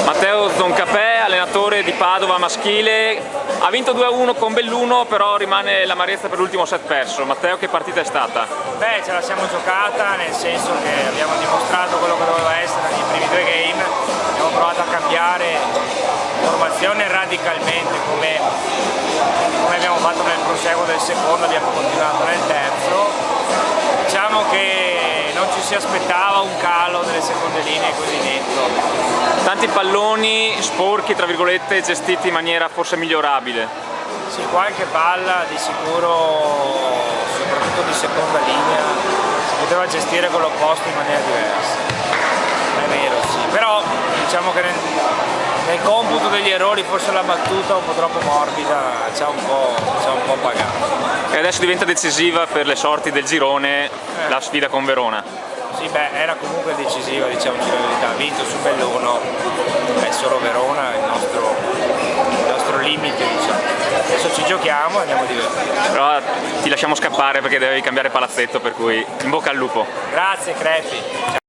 Matteo Zoncapè, allenatore di Padova maschile, ha vinto 2-1 con Belluno, però rimane l'amarezza per l'ultimo set perso. Matteo, che partita è stata? Beh, ce la siamo giocata, nel senso che abbiamo dimostrato quello che doveva essere nei primi due game, abbiamo provato a cambiare formazione radicalmente come abbiamo fatto nel proseguo del secondo, abbiamo continuato nel terzo. Diciamo che non ci si aspettava un calo delle seconde linee così netto. Tanti palloni sporchi, tra virgolette, gestiti in maniera forse migliorabile. Sì, qualche palla di sicuro, soprattutto di seconda linea, si poteva gestire con l'opposto in maniera diversa. È vero, sì. Però diciamo che nel computo degli errori forse la battuta un po' troppo morbida ci ha un po' pagato. E adesso diventa decisiva per le sorti del girone la sfida con Verona. Sì, beh, era comunque decisiva, diciamoci la verità, ha vinto su Belluno, è solo Verona il nostro limite, diciamo. Adesso ci giochiamo e andiamo a divertirci. Però ti lasciamo scappare perché devi cambiare palazzetto, per cui in bocca al lupo. Grazie Crepi.